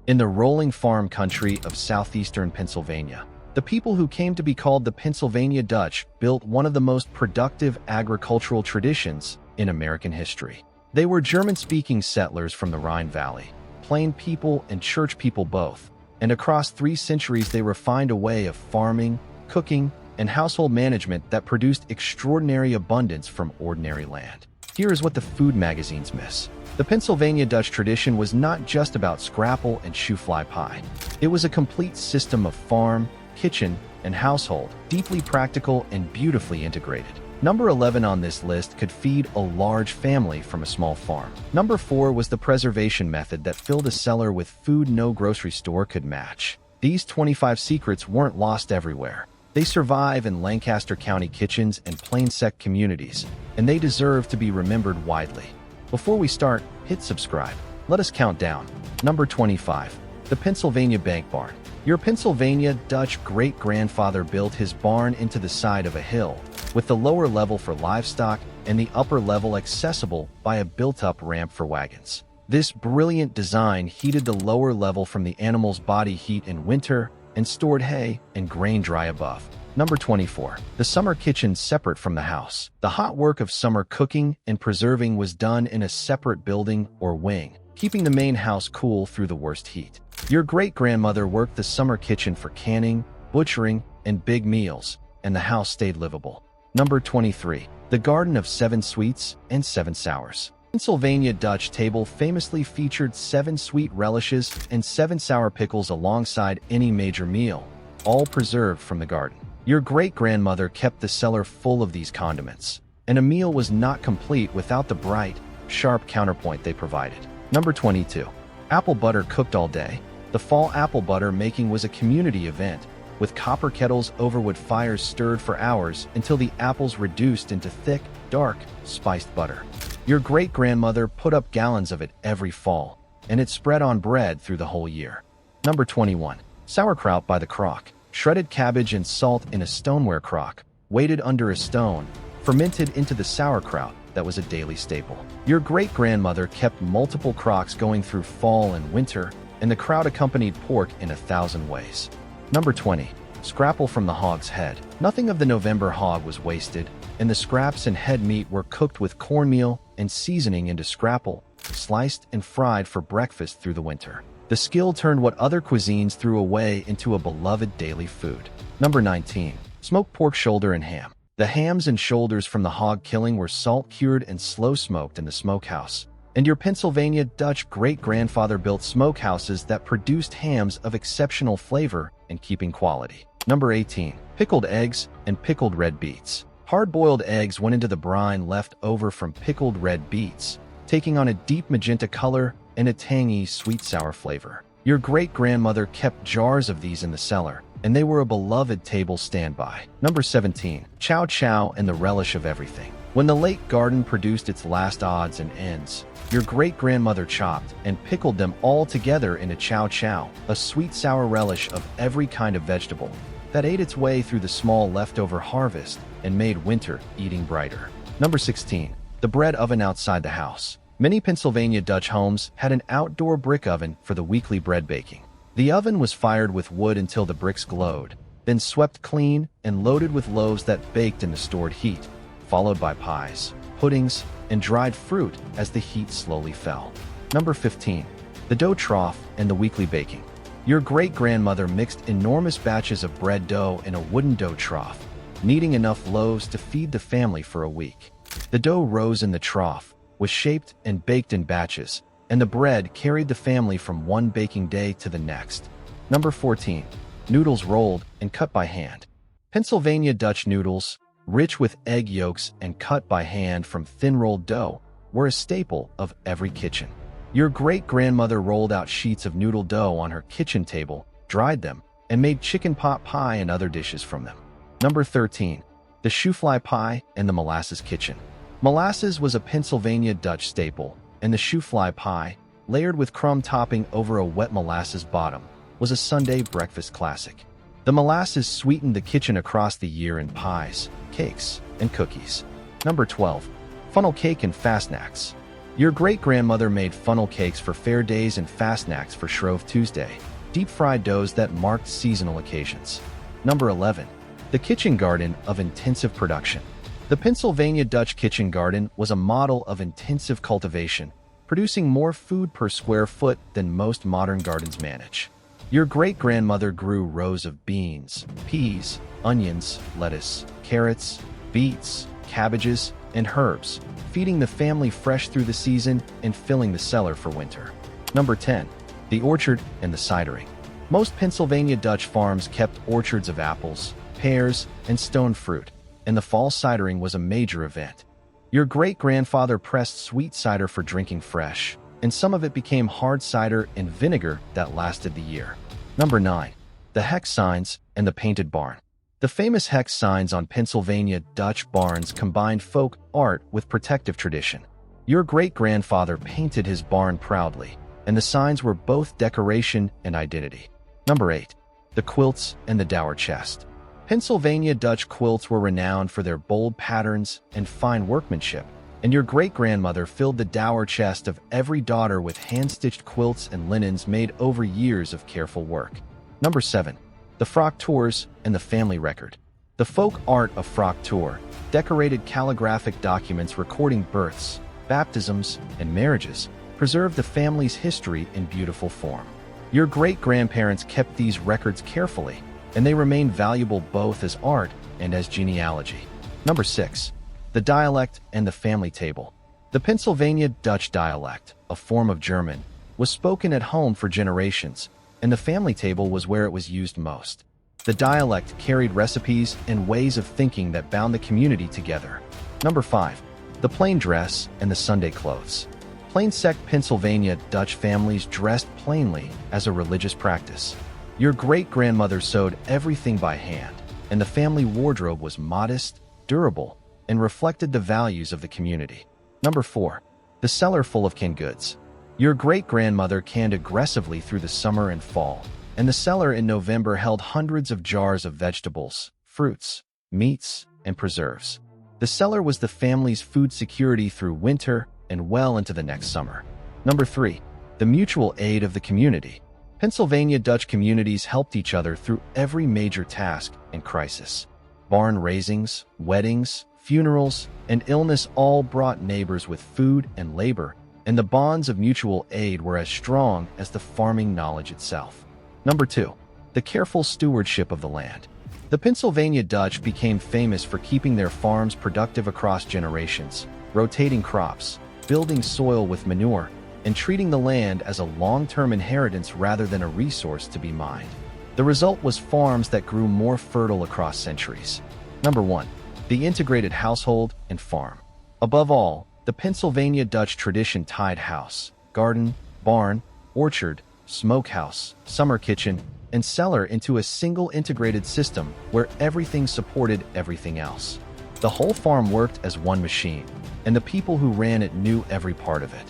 In the rolling farm country of southeastern Pennsylvania, the people who came to be called the Pennsylvania Dutch built one of the most productive agricultural traditions in American history. They were German-speaking settlers from the Rhine Valley, plain people and church people both, and across 3 centuries they refined a way of farming, cooking, and household management that produced extraordinary abundance from ordinary land. Here is what the food magazines miss. The Pennsylvania Dutch tradition was not just about scrapple and shoofly pie. It was a complete system of farm, kitchen, and household, deeply practical and beautifully integrated. Number 11 on this list could feed a large family from a small farm. Number 4 was the preservation method that filled a cellar with food no grocery store could match. These 25 secrets weren't lost everywhere. They survive in Lancaster County kitchens and Plain-Sec communities, and they deserve to be remembered widely. Before we start, hit subscribe. Let us count down. Number 25. The Pennsylvania Bank Barn. Your Pennsylvania Dutch great-grandfather built his barn into the side of a hill, with the lower level for livestock and the upper level accessible by a built-up ramp for wagons. This brilliant design heated the lower level from the animal's body heat in winter and stored hay and grain dry above. Number 24. The summer kitchen separate from the house. The hot work of summer cooking and preserving was done in a separate building or wing, keeping the main house cool through the worst heat. Your great-grandmother worked the summer kitchen for canning, butchering, and big meals, and the house stayed livable. Number 23. The Garden of 7 Sweets and 7 Sours. Pennsylvania Dutch table famously featured 7 sweet relishes and 7 sour pickles alongside any major meal, all preserved from the garden. Your great-grandmother kept the cellar full of these condiments, and a meal was not complete without the bright, sharp counterpoint they provided. Number 22. Apple butter cooked all day. The fall apple butter making was a community event, with copper kettles over wood fires stirred for hours until the apples reduced into thick, dark, spiced butter. Your great-grandmother put up gallons of it every fall, and it spread on bread through the whole year. Number 21. Sauerkraut by the crock. Shredded cabbage and salt in a stoneware crock, weighted under a stone, fermented into the sauerkraut that was a daily staple. Your great-grandmother kept multiple crocks going through fall and winter, and the kraut accompanied pork in 1,000 ways. Number 20. Scrapple from the hog's head. Nothing of the November hog was wasted, and the scraps and head meat were cooked with cornmeal and seasoning into scrapple, sliced and fried for breakfast through the winter. The skill turned what other cuisines threw away into a beloved daily food. Number 19. Smoked pork shoulder and ham. The hams and shoulders from the hog killing were salt-cured and slow-smoked in the smokehouse. And your Pennsylvania Dutch great-grandfather built smokehouses that produced hams of exceptional flavor and keeping quality. Number 18. Pickled eggs and pickled red beets. Hard-boiled eggs went into the brine left over from pickled red beets, taking on a deep magenta color and a tangy, sweet-sour flavor. Your great-grandmother kept jars of these in the cellar, and they were a beloved table standby. Number 17. Chow chow and the relish of everything. When the late garden produced its last odds and ends, your great-grandmother chopped and pickled them all together in a chow chow, a sweet-sour relish of every kind of vegetable that ate its way through the small leftover harvest and made winter eating brighter. Number 16. The bread oven outside the house. Many Pennsylvania Dutch homes had an outdoor brick oven for the weekly bread baking. The oven was fired with wood until the bricks glowed, then swept clean and loaded with loaves that baked in the stored heat, followed by pies, puddings, and dried fruit as the heat slowly fell. Number 15. The dough trough and the weekly baking. Your great-grandmother mixed enormous batches of bread dough in a wooden dough trough, kneading enough loaves to feed the family for a week. The dough rose in the trough, was shaped and baked in batches, and the bread carried the family from one baking day to the next. Number 14. Noodles rolled and cut by hand. Pennsylvania Dutch noodles, rich with egg yolks and cut by hand from thin-rolled dough, were a staple of every kitchen. Your great-grandmother rolled out sheets of noodle dough on her kitchen table, dried them, and made chicken pot pie and other dishes from them. Number 13. The shoofly pie and the molasses kitchen. Molasses was a Pennsylvania Dutch staple, and the shoofly pie, layered with crumb topping over a wet molasses bottom, was a Sunday breakfast classic. The molasses sweetened the kitchen across the year in pies, cakes, and cookies. Number 12. Funnel cake and fastnacks. Your great-grandmother made funnel cakes for fair days and fastnacks for Shrove Tuesday, deep-fried doughs that marked seasonal occasions. Number 11. The kitchen garden of intensive production. The Pennsylvania Dutch kitchen garden was a model of intensive cultivation, producing more food per square foot than most modern gardens manage. Your great-grandmother grew rows of beans, peas, onions, lettuce, carrots, beets, cabbages, and herbs, feeding the family fresh through the season and filling the cellar for winter. Number 10. The orchard and the cidering. Most Pennsylvania Dutch farms kept orchards of apples, pears, and stone fruit, and the fall cidering was a major event. Your great-grandfather pressed sweet cider for drinking fresh, and some of it became hard cider and vinegar that lasted the year. Number 9. The hex signs and the painted barn. The famous hex signs on Pennsylvania Dutch barns combined folk art with protective tradition. Your great-grandfather painted his barn proudly, and the signs were both decoration and identity. Number 8. The quilts and the dower chest. Pennsylvania Dutch quilts were renowned for their bold patterns and fine workmanship, and your great-grandmother filled the dower chest of every daughter with hand-stitched quilts and linens made over years of careful work. Number 7. The frock tours and the family record. The folk art of frock tour, decorated calligraphic documents recording births, baptisms, and marriages, preserved the family's history in beautiful form. Your great-grandparents kept these records carefully, and they remain valuable both as art and as genealogy. Number 6. The dialect and the family table. The Pennsylvania Dutch dialect, a form of German, was spoken at home for generations, and the family table was where it was used most. The dialect carried recipes and ways of thinking that bound the community together. Number 5. The plain dress and the Sunday clothes. Plain-sect Pennsylvania Dutch families dressed plainly as a religious practice. Your great-grandmother sewed everything by hand, and the family wardrobe was modest, durable, and reflected the values of the community. Number 4. The cellar full of canned goods. Your great-grandmother canned aggressively through the summer and fall, and the cellar in November held hundreds of jars of vegetables, fruits, meats, and preserves. The cellar was the family's food security through winter and well into the next summer. Number 3. The mutual aid of the community. Pennsylvania Dutch communities helped each other through every major task and crisis. Barn raisings, weddings, funerals, and illness all brought neighbors with food and labor, and the bonds of mutual aid were as strong as the farming knowledge itself. Number 2. The careful stewardship of the land. The Pennsylvania Dutch became famous for keeping their farms productive across generations, rotating crops, building soil with manure, and treating the land as a long-term inheritance rather than a resource to be mined. The result was farms that grew more fertile across centuries. Number 1. The integrated household and farm. Above all, the Pennsylvania Dutch tradition tied house, garden, barn, orchard, smokehouse, summer kitchen, and cellar into a single integrated system where everything supported everything else. The whole farm worked as one machine, and the people who ran it knew every part of it.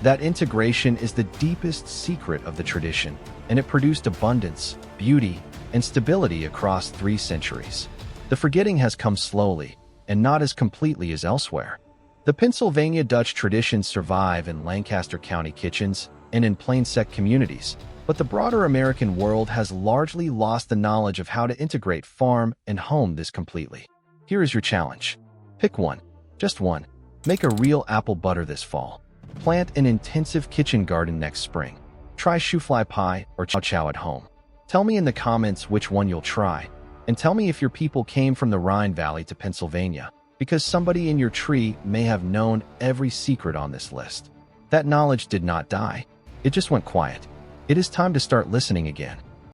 That integration is the deepest secret of the tradition, and it produced abundance, beauty, and stability across 3 centuries. The forgetting has come slowly, and not as completely as elsewhere. The Pennsylvania Dutch traditions survive in Lancaster County kitchens and in plain-sect communities, but the broader American world has largely lost the knowledge of how to integrate farm and home this completely. Here is your challenge. Pick one, just one. Make a real apple butter this fall. Plant an intensive kitchen garden next spring. Try shoofly pie or chow chow at home. Tell me in the comments which one you'll try, and tell me if your people came from the Rhine Valley to Pennsylvania, because somebody in your tree may have known every secret on this list. That knowledge did not die. It just went quiet. It is time to start listening again.